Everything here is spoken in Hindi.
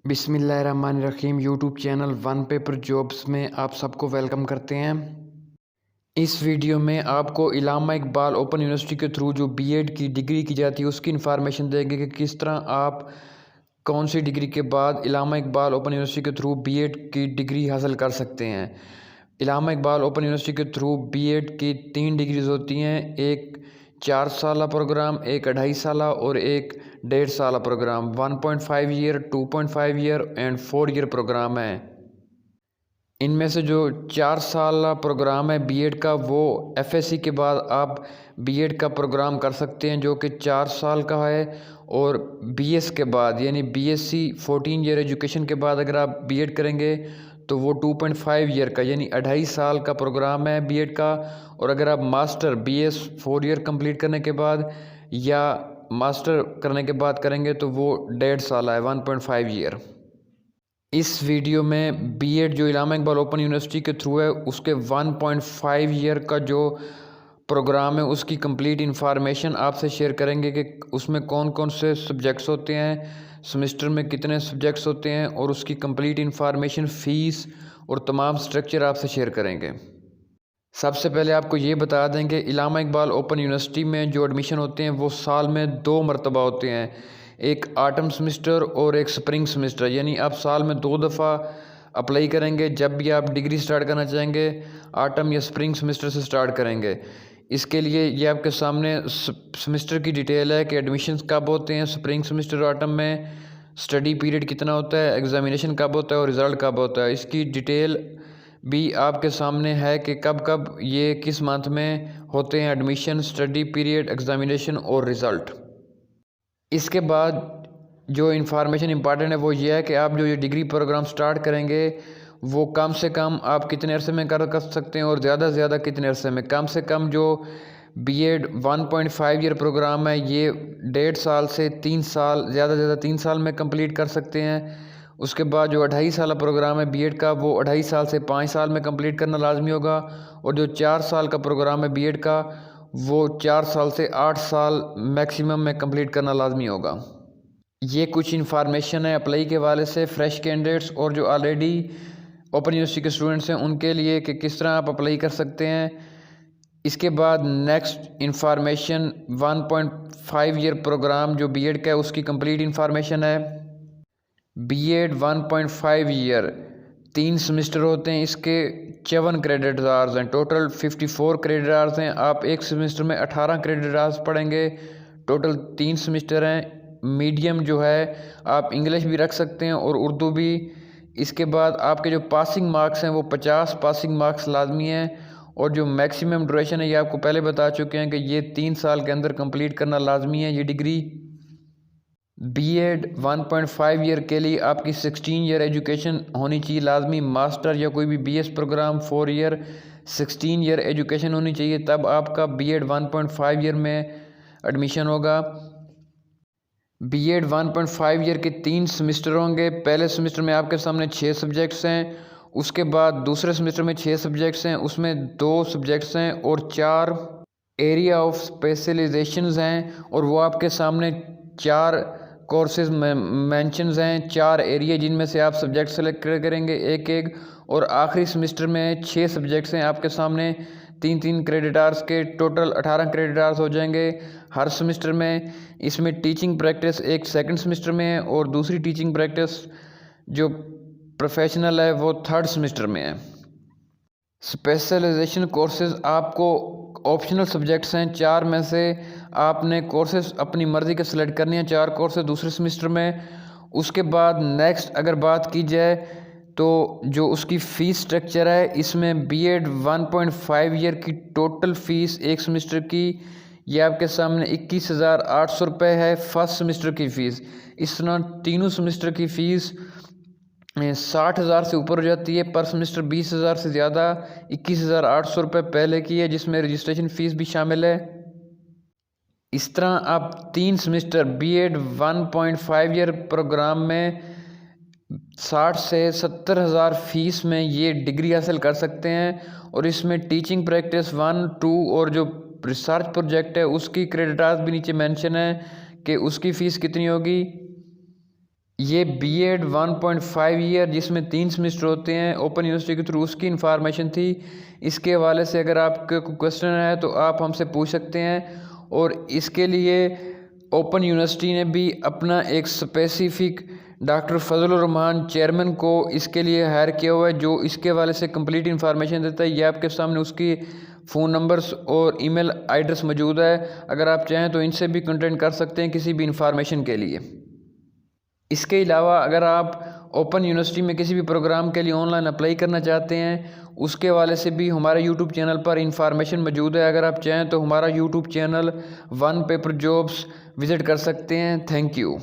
बिस्मिल्लाहिर्रहमानिर्रहीम। YouTube channel one paper jobs में आप सबको वेलकम करते हैं। इस वीडियो में आपको इलामा इकबाल ओपन यूनिवर्सिटी के थ्रू जो बीएड की डिग्री की जाती है उसकी इन्फॉर्मेशन देंगे कि किस तरह आप कौन सी डिग्री के बाद इलामा इकबाल ओपन यूनिवर्सिटी के थ्रू बीएड की डिग्री हासिल कर सकते हैं। इलामा इकबाल ओपन यूनिवर्सिटी के थ्रू बीएड की 3 डिग्रीज होती हैं, एक 4 साल प्रोग्राम, एक 2.5 साल और एक 1.5 साल programme. 1.5 year, 2.5 year and 4 year programme है। इनमें से जो 4 साल प्रोग्राम है बीएड का, वो एफएससी के बाद आप बीएड का प्रोग्राम कर सकते हैं जो कि 4 साल का है। और बीएस के बाद यानी बीएससी 14 ईयर एजुकेशन के बाद अगर आप बीएड करेंगे तो वो 2.5 ईयर का यानी 2.5 साल का प्रोग्राम है बीएड का। और अगर आप मास्टर बीएस 4 ईयर कंप्लीट करने के बाद या मास्टर करने के बाद करेंगे तो वो 1.5 साल है, 1.5 ईयर। इस वीडियो में बीएड जो इलामा इकबाल ओपन यूनिवर्सिटी के थ्रू है उसके 1.5 ईयर का जो प्रोग्राम है उसकी कंप्लीट इन्फॉर्मेशन आपसे शेयर करेंगे कि उसमें कौन कौन से सब्जेक्ट्स होते हैं, सेमेस्टर में कितने सब्जेक्ट्स होते हैं और उसकी कंप्लीट इन्फॉर्मेशन, फ़ीस और तमाम स्ट्रक्चर आपसे शेयर करेंगे। सबसे पहले आपको ये बता दें कि इलामा इकबाल ओपन यूनिवर्सिटी में जो एडमिशन होते हैं वो साल में 2 मरतबा होते हैं, एक ऑटम सेमेस्टर और एक स्प्रिंग सेमेस्टर। यानी आप साल में 2 दफ़ा अप्लाई करेंगे। जब भी आप डिग्री स्टार्ट करना चाहेंगे ऑटम या स्प्रिंग सेमेस्टर से स्टार्ट करेंगे। इसके लिए ये आपके सामने सेमेस्टर की डिटेल है कि एडमिशन्स कब होते हैं स्प्रिंग सेमेस्टर और ऑटम में, स्टडी पीरियड कितना होता है, एग्ज़ामिनेशन कब होता है और रिज़ल्ट कब होता है। इसकी डिटेल भी आपके सामने है कि कब कब ये किस मंथ में होते हैं एडमिशन, स्टडी पीरियड, एग्ज़ामिनेशन और रिज़ल्ट। इसके बाद जो इन्फॉर्मेशन इंपॉर्टेंट है वो ये है कि आप जो ये डिग्री प्रोग्राम स्टार्ट करेंगे वो कम से कम आप कितने अरसे में कर सकते हैं और ज़्यादा से ज़्यादा कितने अरसे में। कम से कम जो बीएड 1.5 ईयर प्रोग्राम है ये 1.5 साल से 3 साल, ज़्यादा से ज़्यादा 3 साल में कंप्लीट कर सकते हैं। उसके बाद जो 2.5 साल प्रोग्राम है बीएड का वो 2.5 साल से 5 साल में कंप्लीट करना लाजमी होगा। और जो 4 साल का प्रोग्राम है बीएड का वो 4 साल से 8 साल मैक्सिमम में कंप्लीट करना लाजमी होगा। ये कुछ इन्फॉर्मेशन है अप्लाई के वाले से फ्रेश कैंडिडेट्स और जो ऑलरेडी ओपन यूनिवर्सिटी के स्टूडेंट्स हैं उनके लिए कि किस तरह आप अप्लाई कर सकते हैं। इसके बाद नेक्स्ट इन्फॉर्मेशन 1.5 ईयर प्रोग्राम जो बीएड का है उसकी कंप्लीट इन्फॉर्मेशन है। बीएड 1.5 ईयर 3 सेमेस्टर होते हैं, इसके 54 क्रेडिट आवर्स हैं, टोटल 54 क्रेडिट आवर्स हैं। आप एक सेमेस्टर में 18 क्रेडिट आवर्स पढ़ेंगे, टोटल 3 सेमेस्टर हैं। मीडियम जो है आप इंग्लिश भी रख सकते हैं और उर्दू भी। इसके बाद आपके जो पासिंग मार्क्स हैं वो 50 पासिंग मार्क्स लाजमी हैं। और जो मैक्सिमम ड्यूरेशन है ये आपको पहले बता चुके हैं कि ये 3 साल के अंदर कंप्लीट करना लाजमी है ये डिग्री। बीएड 1.5 ईयर के लिए आपकी 16 ईयर एजुकेशन होनी चाहिए लाजमी। मास्टर या कोई भी BS programme 4 year 16 year education होनी चाहिए, तब आपका बीएड 1.5 ईयर में एडमिशन होगा। बीएड 1.5 ईयर के 3 सेमेस्टर होंगे। पहले सेमेस्टर में आपके सामने 6 सब्जेक्ट्स हैं, उसके बाद दूसरे सेमेस्टर में 6 सब्जेक्ट्स हैं, उसमें 2 सब्जेक्ट्स हैं और 4 एरिया ऑफ स्पेशलाइजेशंस हैं। और वो आपके सामने 4 कोर्सेज मेंशन्स हैं, 4 एरिया जिनमें से आप सब्जेक्ट सेलेक्ट करेंगे एक एक। और आखिरी सेमेस्टर में 6 सब्जेक्ट्स हैं आपके सामने, 3-3 क्रेडिट आवर्स के, टोटल 18 क्रेडिट आवर्स हो जाएंगे हर सेमेस्टर में। इसमें टीचिंग प्रैक्टिस एक सेकंड सेमेस्टर में है और दूसरी टीचिंग प्रैक्टिस जो प्रोफेशनल है वो 3rd सेमेस्टर में है। स्पेशलाइजेशन कोर्सेज आपको ऑप्शनल सब्जेक्ट्स हैं, 4 में से आपने कोर्सेज अपनी मर्ज़ी के सिलेक्ट करनी है, 4 कोर्सेज दूसरे सेमेस्टर में। उसके बाद नेक्स्ट अगर बात की जाए तो जो उसकी फ़ीस स्ट्रक्चर है, इसमें बीएड 1.5 ईयर की टोटल फ़ीस एक सेमेस्टर की ये आपके सामने 21,800 रुपये है फर्स्ट सेमेस्टर की फ़ीस। इस तरह तीनों सेमेस्टर की फ़ीस 60,000 से ऊपर हो जाती है पर सेमेस्टर, 20,000 से ज़्यादा 21,800 रुपये पहले की है जिसमें रजिस्ट्रेशन फ़ीस भी शामिल है। इस तरह आप 3 सेमेस्टर बीएड 1.5 ईयर प्रोग्राम में 60 से 70,000 फ़ीस में ये डिग्री हासिल कर सकते हैं। और इसमें टीचिंग प्रैक्टिस 1, 2 और जो रिसर्च प्रोजेक्ट है उसकी क्रेडिट आवर्स भी नीचे मेंशन है कि उसकी फ़ीस कितनी होगी। ये B.ed 1.5 ईयर जिसमें 3 सेमेस्टर होते हैं ओपन यूनिवर्सिटी के थ्रू, उसकी इन्फॉर्मेशन थी। इसके हवाले से अगर आपके कोई क्वेश्चन है तो आप हमसे पूछ सकते हैं। और इसके लिए ओपन यूनिवर्सिटी ने भी अपना एक specific doctor Fazlur Rahman chairman को इसके लिए हायर किया हुआ है, जो इसके हवाले से कंप्लीट इन्फॉर्मेशन देता है। ये आपके सामने उसकी फ़ोन नंबर्स और ईमेल एड्रेस मौजूद है। अगर आप चाहें तो इनसे भी कंटेक्ट कर सकते हैं किसी भी इन्फॉर्मेशन के लिए। इसके अलावा अगर आप ओपन यूनिवर्सिटी में किसी भी प्रोग्राम के लिए ऑनलाइन अप्लाई करना चाहते हैं, उसके हवाले से भी हमारे यूट्यूब चैनल पर इन्फॉर्मेशन मौजूद है। अगर आप चाहें तो हमारा YouTube channel one paper jobs visit कर सकते हैं। Thank you.